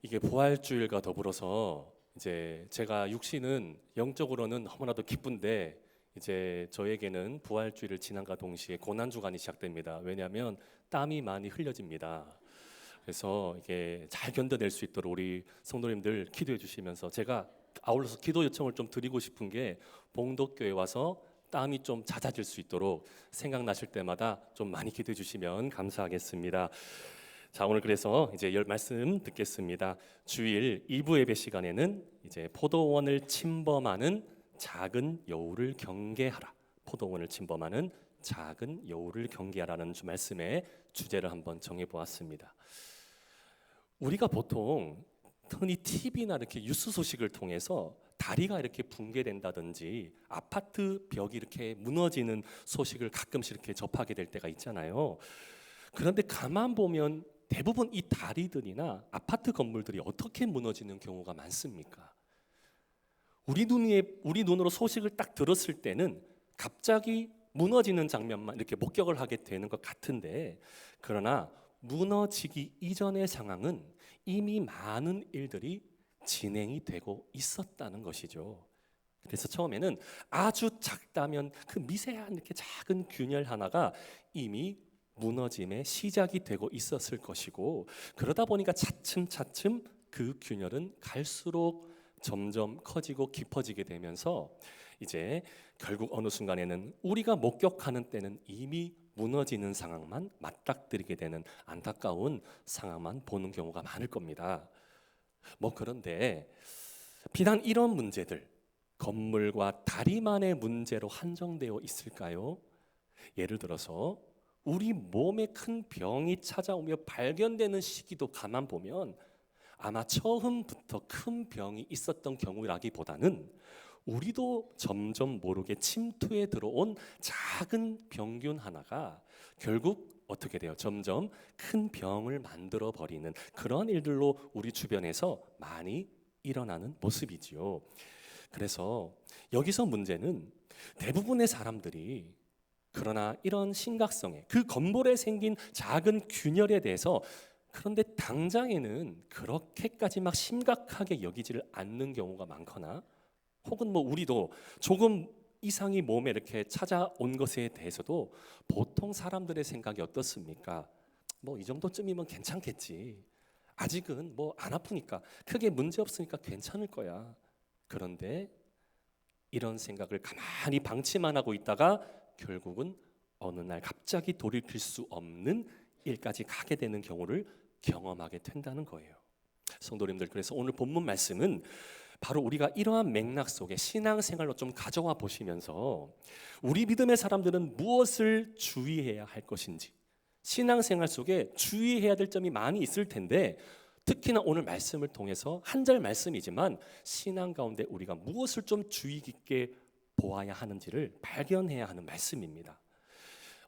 이게 부활주일과 더불어서 이제 제가 육신은 영적으로는 너무나도 기쁜데 이제 저에게는 부활주일을 지남과 동시에 고난 주간이 시작됩니다. 왜냐하면 땀이 많이 흘려집니다. 그래서 이게 잘 견뎌낼 수 있도록 우리 성도님들 기도해 주시면서 제가 아울러서 기도 요청을 좀 드리고 싶은 게 봉독교회 와서 땀이 좀 잦아질 수 있도록 생각나실 때마다 좀 많이 기도해 주시면 감사하겠습니다. 자, 오늘 그래서 이제 열 말씀 듣겠습니다. 주일 2부 예배 시간에는 이제 포도원을 침범하는 작은 여우를 경계하라. 포도원을 침범하는 작은 여우를 경계하라는 주 말씀의 주제를 한번 정해 보았습니다. 우리가 보통 흔히 TV나 이렇게 뉴스 소식을 통해서 다리가 이렇게 붕괴된다든지 아파트 벽이 이렇게 무너지는 소식을 가끔씩 이렇게 접하게 될 때가 있잖아요. 그런데 가만 보면 대부분 이 다리들이나 아파트 건물들이 어떻게 무너지는 경우가 많습니까? 우리 눈으로 소식을 딱 들었을 때는 갑자기 무너지는 장면만 이렇게 목격을 하게 되는 것 같은데, 그러나 무너지기 이전의 상황은 이미 많은 일들이 진행이 되고 있었다는 것이죠. 그래서 처음에는 아주 작다면 그 미세한 이렇게 작은 균열 하나가 이미 무너짐의 시작이 되고 있었을 것이고, 그러다 보니까 차츰차츰 그 균열은 갈수록 점점 커지고 깊어지게 되면서 이제 결국 어느 순간에는 우리가 목격하는 때는 이미 무너지는 상황만 맞닥뜨리게 되는 안타까운 상황만 보는 경우가 많을 겁니다. 그런데 비단 이런 문제들, 건물과 다리만의 문제로 한정되어 있을까요? 예를 들어서 우리 몸에 큰 병이 찾아오며 발견되는 시기도 가만 보면 아마 처음부터 큰 병이 있었던 경우라기보다는 우리도 점점 모르게 침투해 들어온 작은 병균 하나가 결국 어떻게 돼요? 점점 큰 병을 만들어 버리는 그런 일들로 우리 주변에서 많이 일어나는 모습이지요. 그래서 여기서 문제는 대부분의 사람들이 그러나 이런 심각성에 그 건물에 생긴 작은 균열에 대해서 그런데 당장에는 그렇게까지 막 심각하게 여기지를 않는 경우가 많거나, 혹은 우리도 조금 이상이 몸에 이렇게 찾아온 것에 대해서도 보통 사람들의 생각이 어떻습니까? 이 정도쯤이면 괜찮겠지. 아직은 안 아프니까, 크게 문제 없으니까 괜찮을 거야. 그런데 이런 생각을 가만히 방치만 하고 있다가 결국은 어느 날 갑자기 돌이킬 수 없는 일까지 가게 되는 경우를 경험하게 된다는 거예요. 성도님들, 그래서 오늘 본문 말씀은 바로 우리가 이러한 맥락 속에 신앙생활로 좀 가져와 보시면서 우리 믿음의 사람들은 무엇을 주의해야 할 것인지, 신앙생활 속에 주의해야 될 점이 많이 있을 텐데, 특히나 오늘 말씀을 통해서 한 절 말씀이지만 신앙 가운데 우리가 무엇을 좀 주의 깊게 보아야 하는지를 발견해야 하는 말씀입니다.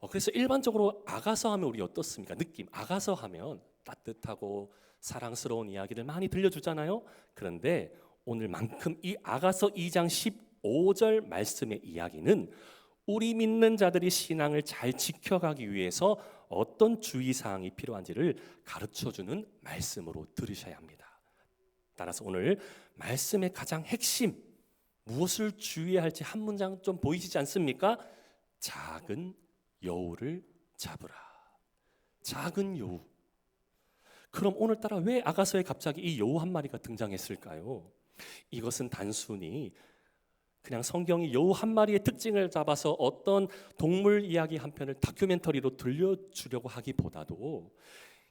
그래서 일반적으로 아가서 하면 우리 어떻습니까? 느낌, 아가서 하면 따뜻하고 사랑스러운 이야기들 많이 들려주잖아요. 그런데 오늘만큼 이 아가서 2장 15절 말씀의 이야기는 우리 믿는 자들이 신앙을 잘 지켜가기 위해서 어떤 주의사항이 필요한지를 가르쳐주는 말씀으로 들으셔야 합니다. 따라서 오늘 말씀의 가장 핵심, 무엇을 주의해야 할지 한 문장 좀 보이시지 않습니까? 작은 여우를 잡으라. 작은 여우. 그럼 오늘따라 왜 아가서에 갑자기 이 여우 한 마리가 등장했을까요? 이것은 단순히 그냥 성경이 여우 한 마리의 특징을 잡아서 어떤 동물 이야기 한 편을 다큐멘터리로 들려주려고 하기보다도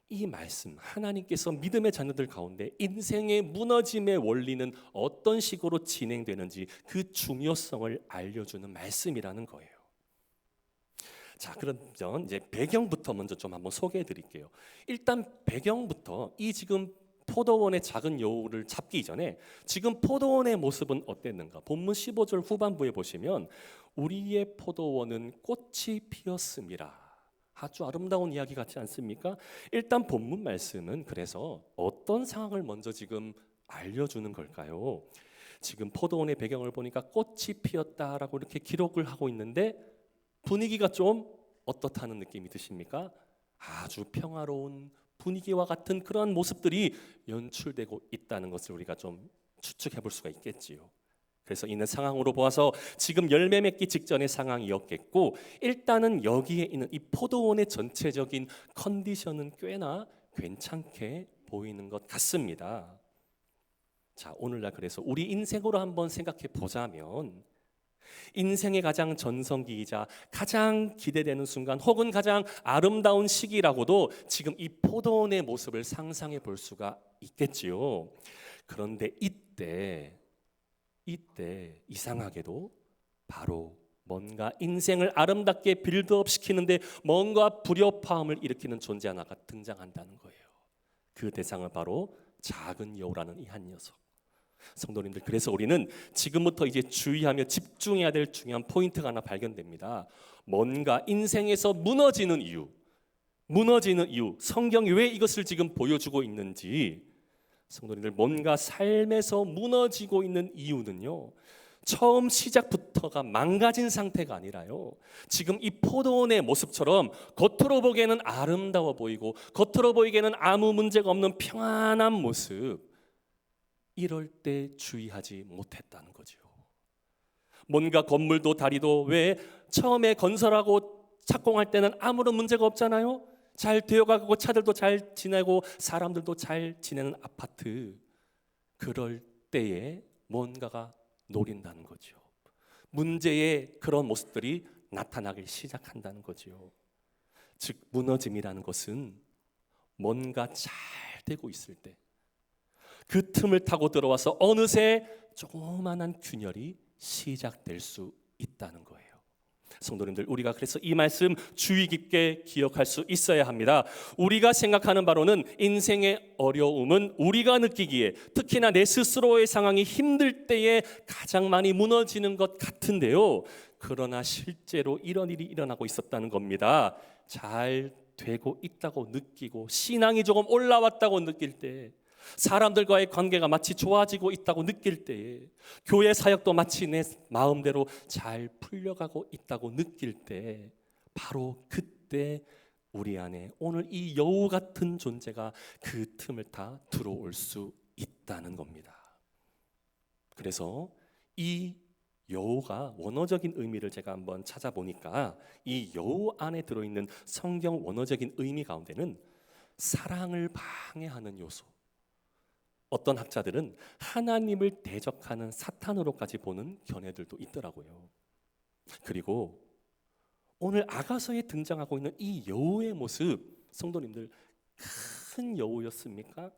이 말씀, 하나님께서 믿음의 자녀들 가운데 인생의 무너짐의 원리는 어떤 식으로 진행되는지 그 중요성을 알려주는 말씀이라는 거예요. 자, 그러면 이제 배경부터 먼저 좀 한번 소개해 드릴게요. 일단 배경부터 이 지금 포도원의 작은 여우를 잡기 이전에 지금 포도원의 모습은 어땠는가? 본문 15절 후반부에 보시면 우리의 포도원은 꽃이 피었습니다. 아주 아름다운 이야기 같지 않습니까? 일단 본문 말씀은 그래서 어떤 상황을 먼저 지금 알려주는 걸까요? 지금 포도원의 배경을 보니까 꽃이 피었다라고 이렇게 기록을 하고 있는데 분위기가 좀 어떻다는 느낌이 드십니까? 아주 평화로운 분위기와 같은 그러한 모습들이 연출되고 있다는 것을 우리가 좀 추측해 볼 수가 있겠지요. 그래서 있는 상황으로 보아서 지금 열매 맺기 직전의 상황이었겠고, 일단은 여기에 있는 이 포도원의 전체적인 컨디션은 꽤나 괜찮게 보이는 것 같습니다. 자, 오늘날 그래서 우리 인생으로 한번 생각해 보자면, 인생의 가장 전성기이자 가장 기대되는 순간 혹은 가장 아름다운 시기라고도 지금 이 포도원의 모습을 상상해 볼 수가 있겠지요. 그런데 이때 이상하게도 바로 뭔가 인생을 아름답게 빌드업 시키는데 뭔가 불협화음을 일으키는 존재 하나가 등장한다는 거예요. 그 대상은 바로 작은 여우라는 이 한 녀석. 성도님들, 그래서 우리는 지금부터 이제 주의하며 집중해야 될 중요한 포인트가 하나 발견됩니다. 뭔가 인생에서 무너지는 이유, 성경이 왜 이것을 지금 보여주고 있는지, 성도님들, 뭔가 삶에서 무너지고 있는 이유는요, 처음 시작부터가 망가진 상태가 아니라요, 지금 이 포도원의 모습처럼 겉으로 보기에는 아름다워 보이고 겉으로 보이기에는 아무 문제가 없는 평안한 모습, 이럴 때 주의하지 못했다는 거죠. 뭔가 건물도 다리도 왜 처음에 건설하고 착공할 때는 아무런 문제가 없잖아요. 잘 되어가고 차들도 잘 지내고 사람들도 잘 지내는 아파트, 그럴 때에 뭔가가 노린다는 거죠. 문제의 그런 모습들이 나타나기 시작한다는 거죠. 즉, 무너짐이라는 것은 뭔가 잘 되고 있을 때 그 틈을 타고 들어와서 어느새 조그만한 균열이 시작될 수 있다는 거예요. 성도님들, 우리가 그래서 이 말씀 주의 깊게 기억할 수 있어야 합니다. 우리가 생각하는 바로는 인생의 어려움은 우리가 느끼기에, 특히나 내 스스로의 상황이 힘들 때에 가장 많이 무너지는 것 같은데요, 그러나 실제로 이런 일이 일어나고 있었다는 겁니다. 잘 되고 있다고 느끼고 신앙이 조금 올라왔다고 느낄 때, 사람들과의 관계가 마치 좋아지고 있다고 느낄 때에, 교회 사역도 마치 내 마음대로 잘 풀려가고 있다고 느낄 때, 바로 그때 우리 안에 오늘 이 여우 같은 존재가 그 틈을 타 들어올 수 있다는 겁니다. 그래서 이 여우가 원어적인 의미를 제가 한번 찾아보니까, 이 여우 안에 들어있는 성경 원어적인 의미 가운데는 사랑을 방해하는 요소, 어떤 학자들은 하나님을 대적하는 사탄으로까지 보는 견해들도 있더라고요. 그리고 오늘 아가서에 등장하고 있는 이 여우의 모습, 성도님들, 큰 여우였습니까?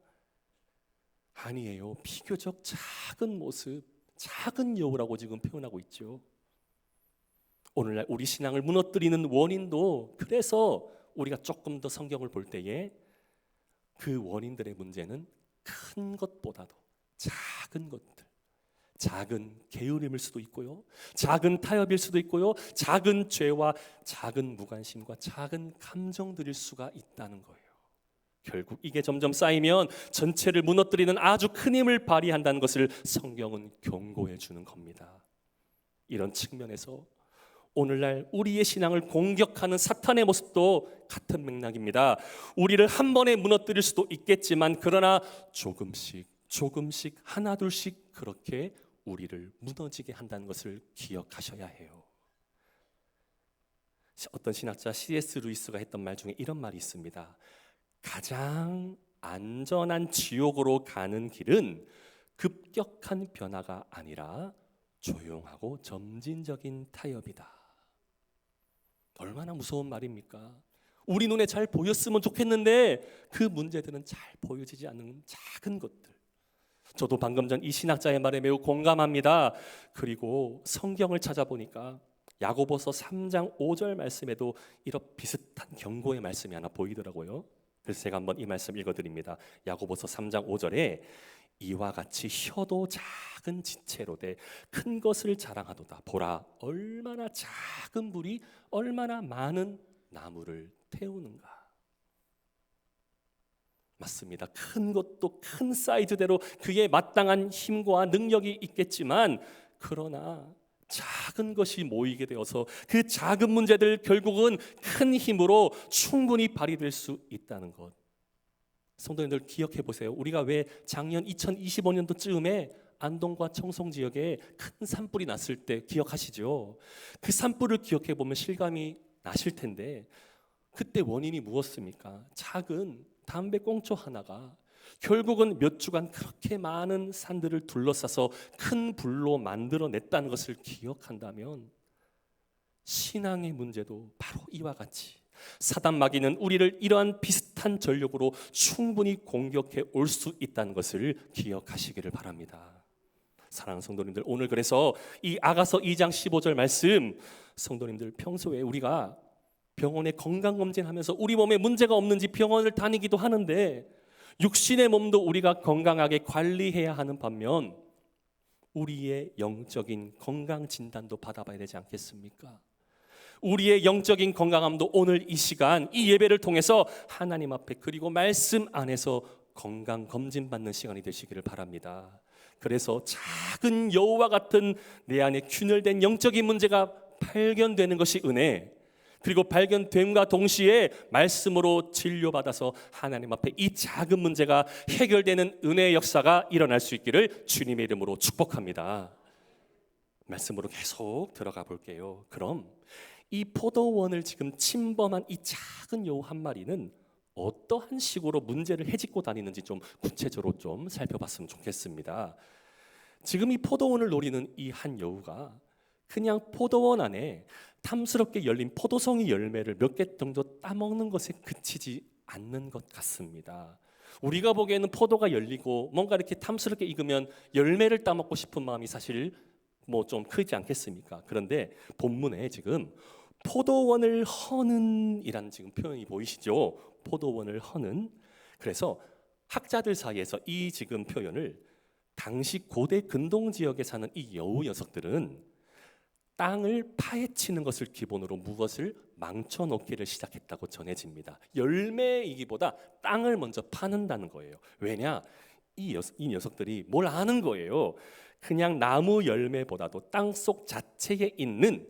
아니에요. 비교적 작은 모습, 작은 여우라고 지금 표현하고 있죠. 오늘날 우리 신앙을 무너뜨리는 원인도, 그래서 우리가 조금 더 성경을 볼 때에 그 원인들의 문제는 큰 것보다도 작은 것들, 작은 게으름일 수도 있고요, 작은 타협일 수도 있고요, 작은 죄와 작은 무관심과 작은 감정들일 수가 있다는 거예요. 결국 이게 점점 쌓이면 전체를 무너뜨리는 아주 큰 힘을 발휘한다는 것을 성경은 경고해 주는 겁니다. 이런 측면에서 오늘날 우리의 신앙을 공격하는 사탄의 모습도 같은 맥락입니다. 우리를 한 번에 무너뜨릴 수도 있겠지만, 그러나 조금씩 하나둘씩 그렇게 우리를 무너지게 한다는 것을 기억하셔야 해요. 어떤 신학자 C.S. 루이스가 했던 말 중에 이런 말이 있습니다. 가장 안전한 지옥으로 가는 길은 급격한 변화가 아니라 조용하고 점진적인 타협이다. 얼마나 무서운 말입니까? 우리 눈에 잘 보였으면 좋겠는데 그 문제들은 잘 보여지지 않는 작은 것들. 저도 방금 전 이 신학자의 말에 매우 공감합니다. 그리고 성경을 찾아보니까 야고보서 3장 5절 말씀에도 이런 비슷한 경고의 말씀이 하나 보이더라고요. 그래서 제가 한번 이 말씀 읽어드립니다. 야고보서 3장 5절에 이와 같이 혀도 작은 지체로 돼 큰 것을 자랑하도다. 보라, 얼마나 작은 불이 얼마나 많은 나무를 태우는가. 맞습니다. 큰 것도 큰 사이즈대로 그에 마땅한 힘과 능력이 있겠지만, 그러나 작은 것이 모이게 되어서 그 작은 문제들 결국은 큰 힘으로 충분히 발휘될 수 있다는 것. 성도님들 기억해 보세요. 우리가 왜 작년 2025년도쯤에 안동과 청송 지역에 큰 산불이 났을 때 기억하시죠? 그 산불을 기억해 보면 실감이 나실 텐데 그때 원인이 무엇입니까? 작은 담배 꽁초 하나가 결국은 몇 주간 그렇게 많은 산들을 둘러싸서 큰 불로 만들어냈다는 것을 기억한다면 신앙의 문제도 바로 이와 같이 사단 마귀는 우리를 이러한 비슷한 전력으로 충분히 공격해 올 수 있다는 것을 기억하시기를 바랍니다. 사랑하는 성도님들, 오늘 그래서 이 아가서 2장 15절 말씀, 성도님들 평소에 우리가 병원에 건강검진하면서 우리 몸에 문제가 없는지 병원을 다니기도 하는데 육신의 몸도 우리가 건강하게 관리해야 하는 반면 우리의 영적인 건강 진단도 받아봐야 되지 않겠습니까? 우리의 영적인 건강함도 오늘 이 시간 이 예배를 통해서 하나님 앞에 그리고 말씀 안에서 건강 검진 받는 시간이 되시기를 바랍니다. 그래서 작은 여우와 같은 내 안에 균열된 영적인 문제가 발견되는 것이 은혜, 그리고 발견됨과 동시에 말씀으로 진료받아서 하나님 앞에 이 작은 문제가 해결되는 은혜의 역사가 일어날 수 있기를 주님의 이름으로 축복합니다. 말씀으로 계속 들어가 볼게요. 그럼 이 포도원을 지금 침범한 이 작은 여우 한 마리는 어떠한 식으로 문제를 헤집고 다니는지 좀 구체적으로 좀 살펴봤으면 좋겠습니다. 지금 이 포도원을 노리는 이 한 여우가 그냥 포도원 안에 탐스럽게 열린 포도송이 열매를 몇 개 정도 따먹는 것에 그치지 않는 것 같습니다. 우리가 보기에는 포도가 열리고 뭔가 이렇게 탐스럽게 익으면 열매를 따먹고 싶은 마음이 사실 뭐 좀 크지 않겠습니까? 그런데 본문에 지금 포도원을 허는 이라는 지금 표현이 보이시죠? 포도원을 허는. 그래서 학자들 사이에서 이 지금 표현을 당시 고대 근동 지역에 사는 이 여우 녀석들은 땅을 파헤치는 것을 기본으로 무엇을 망쳐놓기를 시작했다고 전해집니다. 열매이기보다 땅을 먼저 파는다는 거예요. 왜냐? 이 녀석들이 뭘 아는 거예요. 그냥 나무 열매보다도 땅속 자체에 있는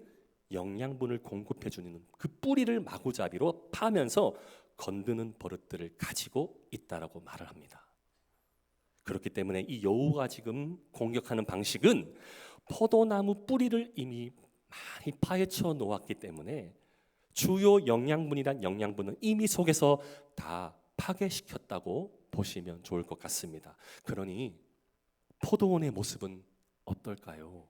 영양분을 공급해주는 그 뿌리를 마구잡이로 파면서 건드는 버릇들을 가지고 있다라고 말을 합니다. 그렇기 때문에 이 여우가 지금 공격하는 방식은 포도나무 뿌리를 이미 많이 파헤쳐 놓았기 때문에 주요 영양분이란 영양분은 이미 속에서 다 파괴시켰다고 보시면 좋을 것 같습니다. 그러니 포도원의 모습은 어떨까요?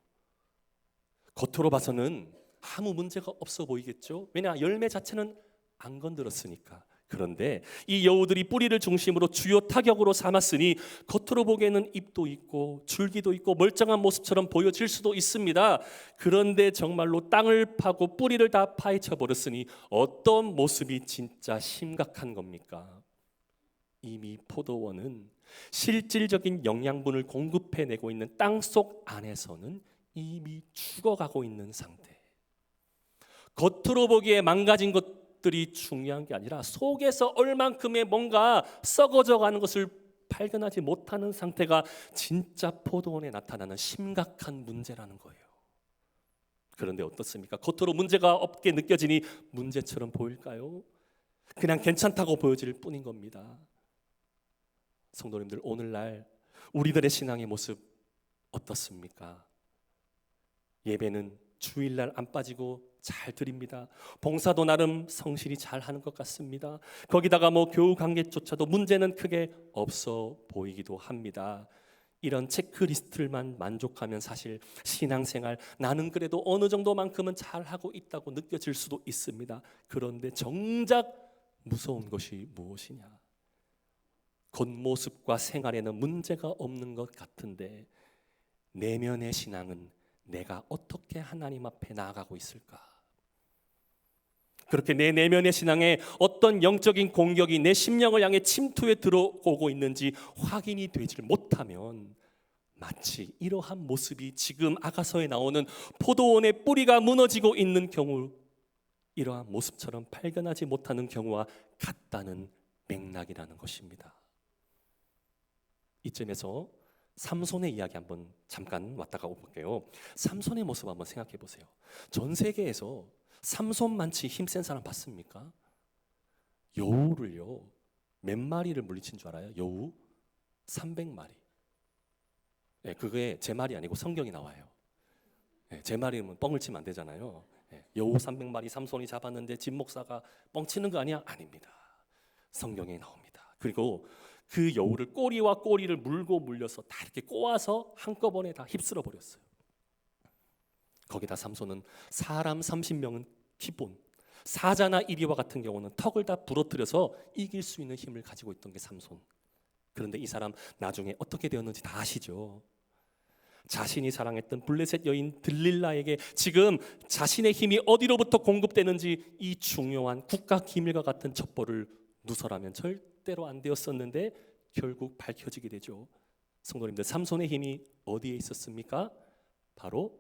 겉으로 봐서는 아무 문제가 없어 보이겠죠? 왜냐? 열매 자체는 안 건드렸으니까. 그런데 이 여우들이 뿌리를 중심으로 주요 타격으로 삼았으니 겉으로 보기에는 잎도 있고 줄기도 있고 멀쩡한 모습처럼 보여질 수도 있습니다. 그런데 정말로 땅을 파고 뿌리를 다 파헤쳐 버렸으니 어떤 모습이 진짜 심각한 겁니까? 이미 포도원은 실질적인 영양분을 공급해내고 있는 땅속 안에서는 이미 죽어가고 있는 상태. 겉으로 보기에 망가진 것들이 중요한 게 아니라 속에서 얼만큼의 뭔가 썩어져 가는 것을 발견하지 못하는 상태가 진짜 포도원에 나타나는 심각한 문제라는 거예요. 그런데 어떻습니까? 겉으로 문제가 없게 느껴지니 문제처럼 보일까요? 그냥 괜찮다고 보여질 뿐인 겁니다. 성도님들, 오늘날 우리들의 신앙의 모습 어떻습니까? 예배는 주일날 안 빠지고 잘 드립니다. 봉사도 나름 성실히 잘 하는 것 같습니다. 거기다가 뭐 교우 관계조차도 문제는 크게 없어 보이기도 합니다. 이런 체크리스트만 만족하면 사실 신앙생활 나는 그래도 어느 정도만큼은 잘하고 있다고 느껴질 수도 있습니다. 그런데 정작 무서운 것이 무엇이냐? 겉모습과 생활에는 문제가 없는 것 같은데 내면의 신앙은 내가 어떻게 하나님 앞에 나아가고 있을까? 그렇게 내 내면의 신앙에 어떤 영적인 공격이 내 심령을 향해 침투해 들어오고 있는지 확인이 되질 못하면 마치 이러한 모습이 지금 아가서에 나오는 포도원의 뿌리가 무너지고 있는 경우, 이러한 모습처럼 발견하지 못하는 경우와 같다는 맥락이라는 것입니다. 이쯤에서 삼손의 이야기 한번 잠깐 왔다가 볼게요. 삼손의 모습 한번 생각해 보세요. 전 세계에서 삼손만치 힘센 사람 봤습니까? 여우를요 몇 마리를 물리친 줄 알아요? 여우 300마리. 예, 그게 제 말이 아니고 성경이 나와요. 예, 제 말이면 뻥을 치면 안 되잖아요. 예, 여우 300마리 삼손이 잡았는데 진 목사가 뻥치는 거 아니야? 아닙니다. 성경에 나옵니다. 그리고 그 여우를 꼬리와 꼬리를 물고 물려서 다 이렇게 꼬아서 한꺼번에 다 휩쓸어 버렸어요. 거기다 삼손은 사람 30명은 기본, 사자나 이리와 같은 경우는 턱을 다 부러뜨려서 이길 수 있는 힘을 가지고 있던 게 삼손. 그런데 이 사람 나중에 어떻게 되었는지 다 아시죠? 자신이 사랑했던 블레셋 여인 들릴라에게 지금 자신의 힘이 어디로부터 공급되는지 이 중요한 국가 기밀과 같은 첩보를 누설하면 절대로 안 되었었는데 결국 밝혀지게 되죠. 성도님들, 삼손의 힘이 어디에 있었습니까? 바로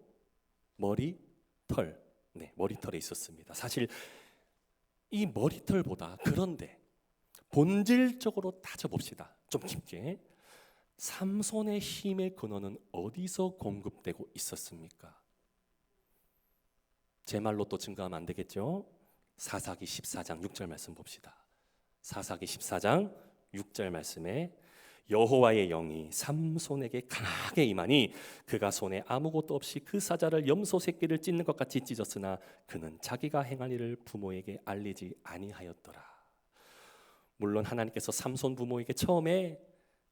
머리털. 네, 머리털에 있었습니다. 사실 이 머리털보다, 그런데 본질적으로 따져봅시다. 좀 깊게. 삼손의 힘의 근원은 어디서 공급되고 있었습니까? 제 말로 또 증거하면 안 되겠죠? 사사기 14장 6절 말씀 봅시다. 사사기 14장 6절 말씀에 여호와의 영이 삼손에게 강하게 임하니 그가 손에 아무것도 없이 그 사자를 염소 새끼를 찢는 것 같이 찢었으나 그는 자기가 행할 일을 부모에게 알리지 아니하였더라. 물론 하나님께서 삼손 부모에게 처음에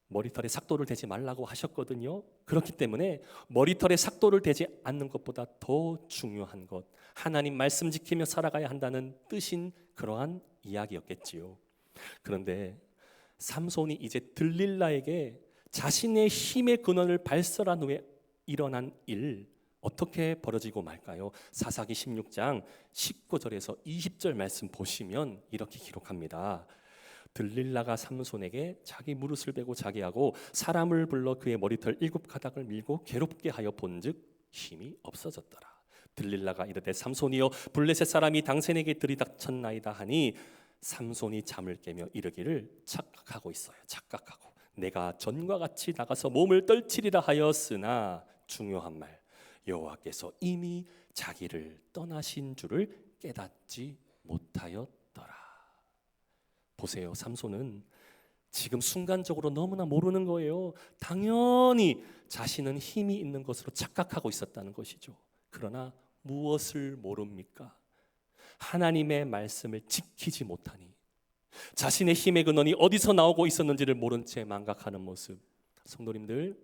머리털에 삭도를 대지 말라고 하셨거든요. 그렇기 때문에 머리털에 삭도를 대지 않는 것보다 더 중요한 것, 하나님 말씀 지키며 살아가야 한다는 뜻인 그러한 이야기였겠지요. 그런데 삼손이 이제 들릴라에게 자신의 힘의 근원을 발설한 후에 일어난 일, 어떻게 벌어지고 말까요? 사사기 16장 19절에서 20절 말씀 보시면 이렇게 기록합니다. 들릴라가 삼손에게 자기 무릇을 베고 자기하고 사람을 불러 그의 머리털 7가닥을 밀고 괴롭게 하여 본즉 힘이 없어졌더라. 들릴라가 이르되 삼손이여 블레셋 사람이 당신에게 들이닥쳤나이다 하니 삼손이 잠을 깨며 이르기를 착각하고 있어요. 착각하고 내가 전과 같이 나가서 몸을 떨치리라 하였으나 중요한 말, 여호와께서 이미 자기를 떠나신 줄을 깨닫지 못하였더라. 보세요. 삼손은 지금 순간적으로 너무나 모르는 거예요. 당연히 자신은 힘이 있는 것으로 착각하고 있었다는 것이죠. 그러나 무엇을 모릅니까? 하나님의 말씀을 지키지 못하니 자신의 힘의 근원이 어디서 나오고 있었는지를 모른 채 망각하는 모습. 성도님들,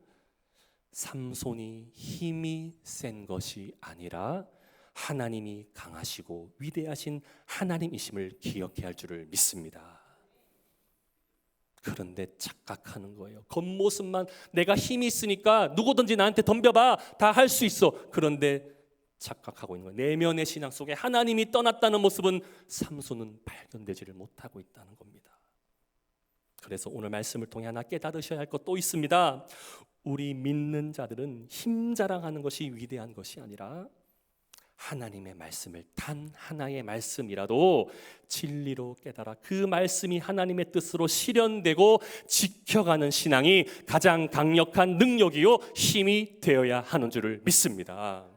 삼손이 힘이 센 것이 아니라 하나님이 강하시고 위대하신 하나님이심을 기억해야 할 줄을 믿습니다. 그런데 착각하는 거예요. 겉모습만 내가 힘이 있으니까 누구든지 나한테 덤벼봐, 다 할 수 있어. 그런데 착각하고 있는 거예요. 내면의 신앙 속에 하나님이 떠났다는 모습은 삼손은 발견되지를 못하고 있다는 겁니다. 그래서 오늘 말씀을 통해 하나 깨달으셔야 할 것 또 있습니다. 우리 믿는 자들은 힘 자랑하는 것이 위대한 것이 아니라 하나님의 말씀을 단 하나의 말씀이라도 진리로 깨달아 그 말씀이 하나님의 뜻으로 실현되고 지켜가는 신앙이 가장 강력한 능력이요 힘이 되어야 하는 줄을 믿습니다.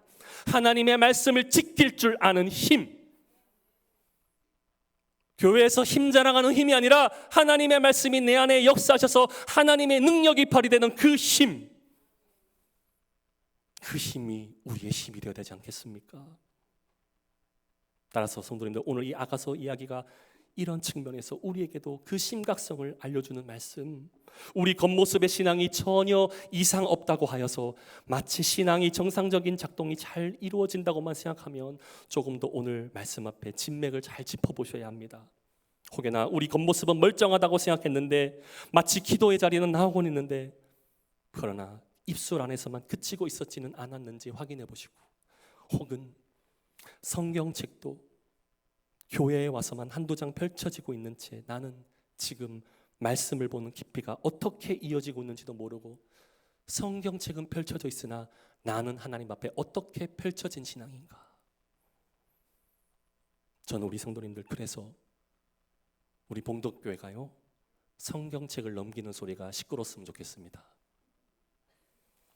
하나님의 말씀을 지킬 줄 아는 힘, 교회에서 힘 자랑하는 힘이 아니라 하나님의 말씀이 내 안에 역사하셔서 하나님의 능력이 발휘되는 그 힘, 그 힘이 우리의 힘이 되어야 되지 않겠습니까? 따라서 성도님들, 오늘 이 아가서 이야기가 이런 측면에서 우리에게도 그 심각성을 알려주는 말씀, 우리 겉모습의 신앙이 전혀 이상 없다고 하여서 마치 신앙이 정상적인 작동이 잘 이루어진다고만 생각하면 조금 더 오늘 말씀 앞에 진맥을 잘 짚어보셔야 합니다. 혹여나 우리 겉모습은 멀쩡하다고 생각했는데 마치 기도의 자리는 나오곤 있는데 그러나 입술 안에서만 그치고 있었지는 않았는지 확인해 보시고, 혹은 성경책도 교회에 와서만 한두 장 펼쳐지고 있는 채 나는 지금 말씀을 보는 깊이가 어떻게 이어지고 있는지도 모르고 성경책은 펼쳐져 있으나 나는 하나님 앞에 어떻게 펼쳐진 신앙인가? 저는 우리 성도님들, 그래서 우리 봉독교회가요, 성경책을 넘기는 소리가 시끄러웠으면 좋겠습니다.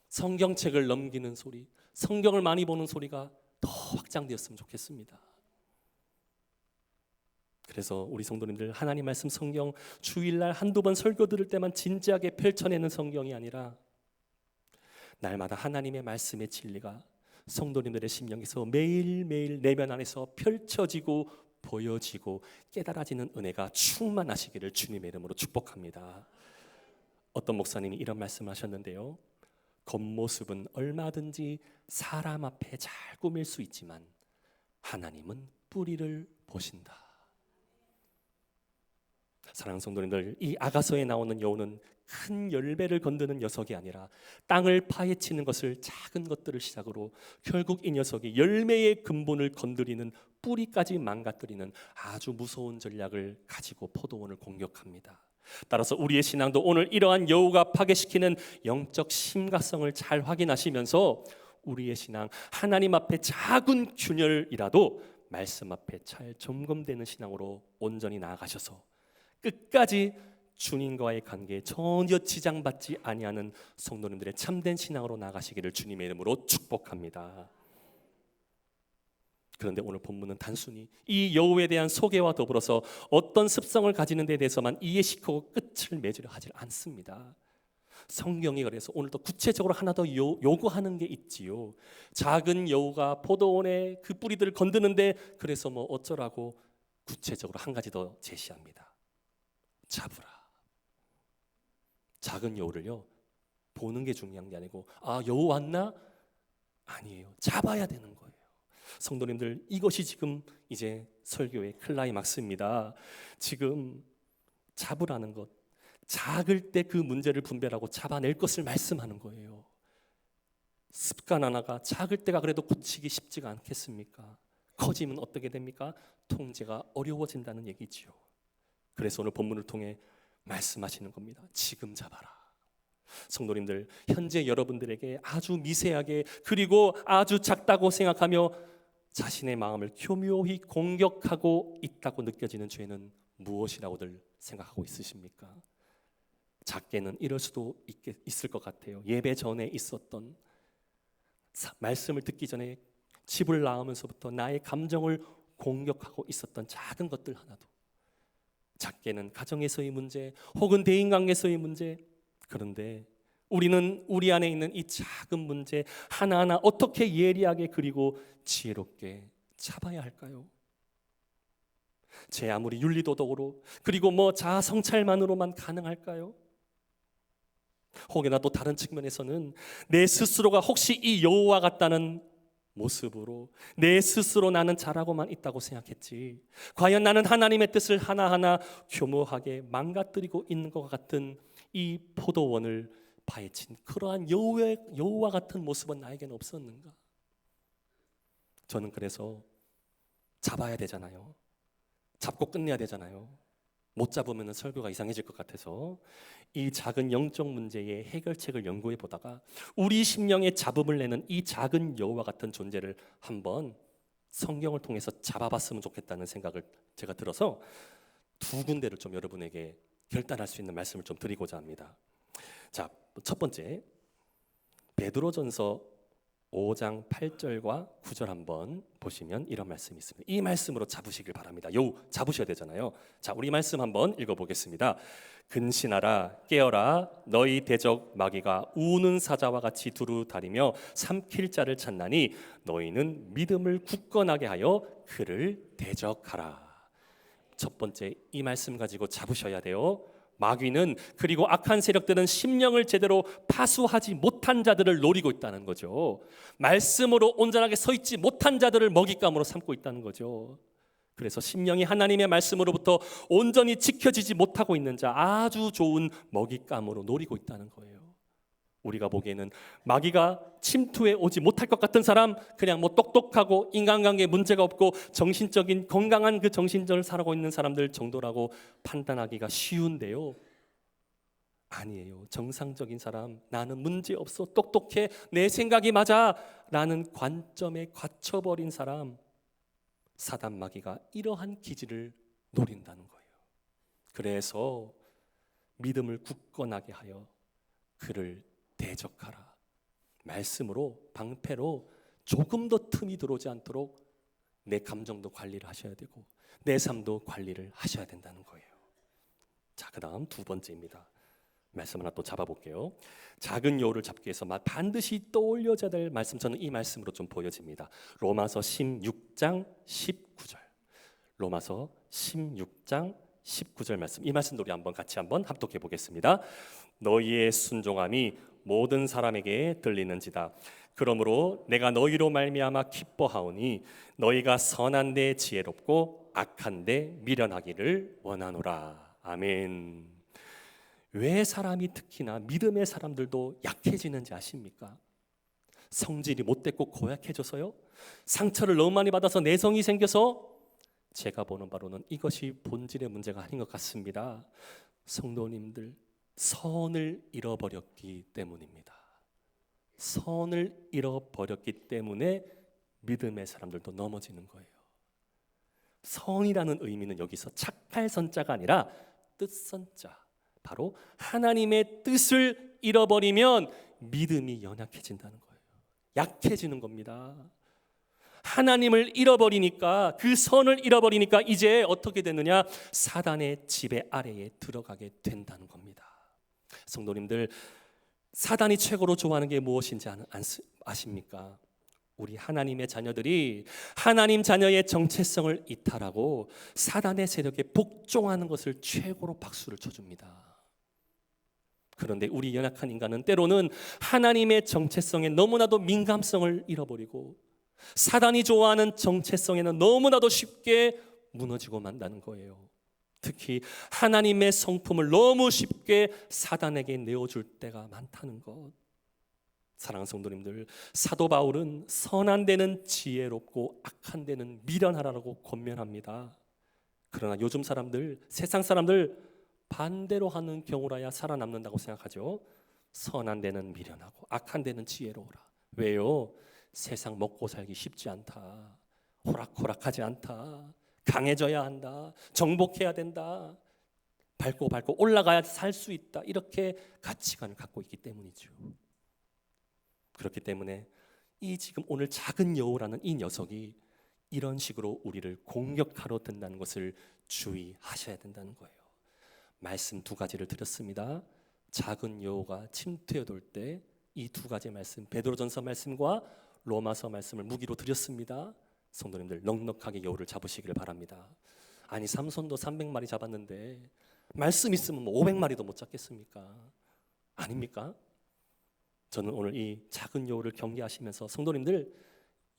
성경책을 넘기는 소리, 성경을 많이 보는 소리가 더 확장되었으면 좋겠습니다. 그래서 우리 성도님들, 하나님 말씀 성경 주일날 한두 번 설교 들을 때만 진지하게 펼쳐내는 성경이 아니라 날마다 하나님의 말씀의 진리가 성도님들의 심령에서 매일매일 내면 안에서 펼쳐지고 보여지고 깨달아지는 은혜가 충만하시기를 주님의 이름으로 축복합니다. 어떤 목사님이 이런 말씀을 하셨는데요, 겉모습은 얼마든지 사람 앞에 잘 꾸밀 수 있지만 하나님은 뿌리를 보신다. 사랑하는 성도님들, 이 아가서에 나오는 여우는 큰 열매를 건드는 녀석이 아니라 땅을 파헤치는 것을, 작은 것들을 시작으로 결국 이 녀석이 열매의 근본을 건드리는, 뿌리까지 망가뜨리는 아주 무서운 전략을 가지고 포도원을 공격합니다. 따라서 우리의 신앙도 오늘 이러한 여우가 파괴시키는 영적 심각성을 잘 확인하시면서 우리의 신앙, 하나님 앞에 작은 균열이라도 말씀 앞에 잘 점검되는 신앙으로 온전히 나아가셔서 끝까지 주님과의 관계에 전혀 지장받지 아니하는 성도님들의 참된 신앙으로 나아가시기를 주님의 이름으로 축복합니다. 그런데 오늘 본문은 단순히 이 여우에 대한 소개와 더불어서 어떤 습성을 가지는 데 대해서만 이해시키고 끝을 맺으려 하지 않습니다. 성경이 그래서 오늘도 구체적으로 하나 더 요구하는 게 있지요. 작은 여우가 포도원의 그 뿌리들을 건드는데 그래서 뭐 어쩌라고 구체적으로 한 가지 더 제시합니다. 잡으라. 작은 여우를요, 보는 게 중요한 게 아니고, 아, 여우 왔나? 아니에요. 잡아야 되는 거예요. 성도님들, 이것이 지금 이제 설교의 클라이막스입니다. 지금 잡으라는 것, 작을 때 그 문제를 분별하고 잡아낼 것을 말씀하는 거예요. 습관 하나가 작을 때가 그래도 고치기 쉽지가 않겠습니까? 커지면 어떻게 됩니까? 통제가 어려워진다는 얘기지요. 그래서 오늘 본문을 통해 말씀하시는 겁니다. 지금 잡아라. 성도님들, 현재 여러분들에게 아주 미세하게 그리고 아주 작다고 생각하며 자신의 마음을 교묘히 공격하고 있다고 느껴지는 죄는 무엇이라고들 생각하고 있으십니까? 작게는 이럴 수도 있을 것 같아요. 예배 전에 있었던, 말씀을 듣기 전에 집을 나오면서부터 나의 감정을 공격하고 있었던 작은 것들 하나도, 작게는 가정에서의 문제 혹은 대인관계에서의 문제. 그런데 우리는 우리 안에 있는 이 작은 문제 하나하나 어떻게 예리하게 그리고 지혜롭게 잡아야 할까요? 제 아무리 윤리도덕으로 그리고 뭐 자아 성찰만으로만 가능할까요? 혹여나 또 다른 측면에서는 내 스스로가 혹시 이 여호와 같다는 모습으로 내 스스로 나는 잘하고만 있다고 생각했지, 과연 나는 하나님의 뜻을 하나하나 교묘하게 망가뜨리고 있는 것 같은 이 포도원을 파헤친 그러한 여호와 같은 모습은 나에게는 없었는가? 저는 그래서 잡아야 되잖아요. 잡고 끝내야 되잖아요. 못 잡으면 설교가 이상해질 것 같아서 이 작은 영적 문제의 해결책을 연구해 보다가 우리 심령에 잡음을 내는 이 작은 여호와 같은 존재를 한번 성경을 통해서 잡아봤으면 좋겠다는 생각을 제가 들어서 두 군데를 좀 여러분에게 결단할 수 있는 말씀을 좀 드리고자 합니다. 자, 첫 번째, 베드로전서 5장 8절과 9절 한번 보시면 이런 말씀이 있습니다. 이 말씀으로 잡으시길 바랍니다. 여우 잡으셔야 되잖아요. 자, 우리 말씀 한번 읽어보겠습니다. 근신하라, 깨어라, 너희 대적 마귀가 우는 사자와 같이 두루 다니며 삼킬 자를 찾나니 너희는 믿음을 굳건하게 하여 그를 대적하라. 첫 번째, 이 말씀 가지고 잡으셔야 돼요. 마귀는, 그리고 악한 세력들은 심령을 제대로 파수하지 못한 자들을 노리고 있다는 거죠. 말씀으로 온전하게 서 있지 못한 자들을 먹잇감으로 삼고 있다는 거죠. 그래서 심령이 하나님의 말씀으로부터 온전히 지켜지지 못하고 있는 자, 아주 좋은 먹잇감으로 노리고 있다는 거예요. 우리가 보기에는 마귀가 침투해 오지 못할 것 같은 사람, 그냥 뭐 똑똑하고 인간관계에 문제가 없고 정신적인 건강한 그 정신적을 살아가고 있는 사람들 정도라고 판단하기가 쉬운데요, 아니에요. 정상적인 사람, 나는 문제 없어, 똑똑해, 내 생각이 맞아 라는 관점에 갇혀버린 사람, 사단 마귀가 이러한 기질을 노린다는 거예요. 그래서 믿음을 굳건하게 하여 그를 대적하라. 말씀으로, 방패로 조금 더 틈이 들어오지 않도록 내 감정도 관리를 하셔야 되고 내 삶도 관리를 하셔야 된다는 거예요. 자, 그 다음 두 번째입니다. 말씀 하나 또 잡아볼게요. 작은 여우를 잡기 위해서 반드시 떠올려야 될 말씀, 저는 이 말씀으로 좀 보여집니다. 로마서 16장 19절. 로마서 16장 19절 말씀, 이 말씀도 우리 같이 한번 합독해 보겠습니다. 너희의 순종함이 모든 사람에게 들리는지다. 그러므로 내가 너희로 말미암아 기뻐하오니 너희가 선한 데 지혜롭고 악한 데 미련하기를 원하노라. 아멘. 왜 사람이 특히나 믿음의 사람들도 약해지는지 아십니까? 성질이 못됐고 고약해져서요? 상처를 너무 많이 받아서 내성이 생겨서? 제가 보는 바로는 이것이 본질의 문제가 아닌 것 같습니다. 성도님들, 선을 잃어버렸기 때문입니다. 선을 잃어버렸기 때문에 믿음의 사람들도 넘어지는 거예요. 선이라는 의미는 여기서 착할 선자가 아니라 뜻선자, 바로 하나님의 뜻을 잃어버리면 믿음이 연약해진다는 거예요. 약해지는 겁니다. 하나님을 잃어버리니까, 그 선을 잃어버리니까 이제 어떻게 되느냐? 사단의 지배 아래에 들어가게 된다는 겁니다. 성도님들, 사단이 최고로 좋아하는 게 무엇인지 아십니까? 우리 하나님의 자녀들이 하나님 자녀의 정체성을 이탈하고 사단의 세력에 복종하는 것을 최고로 박수를 쳐줍니다. 그런데 우리 연약한 인간은 때로는 하나님의 정체성에 너무나도 민감성을 잃어버리고 사단이 좋아하는 정체성에는 너무나도 쉽게 무너지고 만다는 거예요. 특히 하나님의 성품을 너무 쉽게 사단에게 내어줄 때가 많다는 것. 사랑하는 성도님들, 사도 바울은 선한 데는 지혜롭고 악한 데는 미련하라고 권면합니다. 그러나 요즘 사람들, 세상 사람들 반대로 하는 경우라야 살아남는다고 생각하죠. 선한 데는 미련하고 악한 데는 지혜로우라. 왜요? 세상 먹고 살기 쉽지 않다. 호락호락하지 않다. 강해져야 한다. 정복해야 된다. 밟고 올라가야 살 수 있다. 이렇게 가치관을 갖고 있기 때문이죠. 그렇기 때문에 이 지금 오늘 작은 여우라는 이 녀석이 이런 식으로 우리를 공격하러 든다는 것을 주의하셔야 된다는 거예요. 말씀 두 가지를 드렸습니다. 작은 여우가 침투해 돌 때 이 두 가지 말씀, 베드로전서 말씀과 로마서 말씀을 무기로 드렸습니다. 성도님들, 넉넉하게 여우를 잡으시기를 바랍니다. 아니, 삼손도 300마리 잡았는데 말씀 있으면 500마리도 못 잡겠습니까? 아닙니까? 저는 오늘 이 작은 여우를 경계하시면서 성도님들,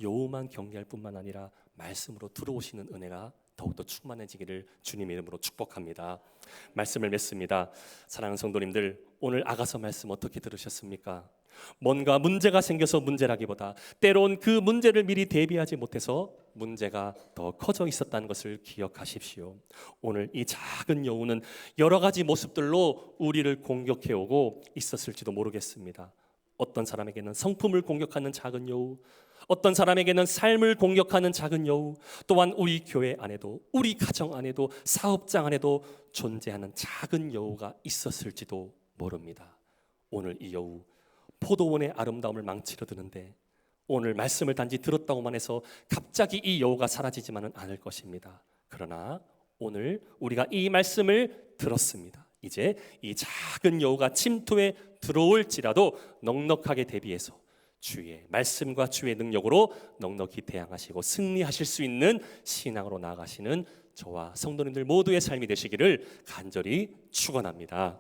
여우만 경계할 뿐만 아니라 말씀으로 들어오시는 은혜가 더욱더 충만해지기를 주님의 이름으로 축복합니다. 말씀을 맺습니다. 사랑하는 성도님들, 오늘 아가서 말씀 어떻게 들으셨습니까? 뭔가 문제가 생겨서 문제라기보다 때론 그 문제를 미리 대비하지 못해서 문제가 더 커져 있었다는 것을 기억하십시오. 오늘 이 작은 여우는 여러 가지 모습들로 우리를 공격해 오고 있었을지도 모르겠습니다. 어떤 사람에게는 성품을 공격하는 작은 여우, 어떤 사람에게는 삶을 공격하는 작은 여우, 또한 우리 교회 안에도, 우리 가정 안에도, 사업장 안에도 존재하는 작은 여우가 있었을지도 모릅니다. 오늘 이 여우, 포도원의 아름다움을 망치려 드는데 오늘 말씀을 단지 들었다고만 해서 갑자기 이 여우가 사라지지만은 않을 것입니다. 그러나 오늘 우리가 이 말씀을 들었습니다. 이제 이 작은 여우가 침투에 들어올지라도 넉넉하게 대비해서 주의 말씀과 주의 능력으로 넉넉히 대항하시고 승리하실 수 있는 신앙으로 나아가시는 저와 성도님들 모두의 삶이 되시기를 간절히 축원합니다.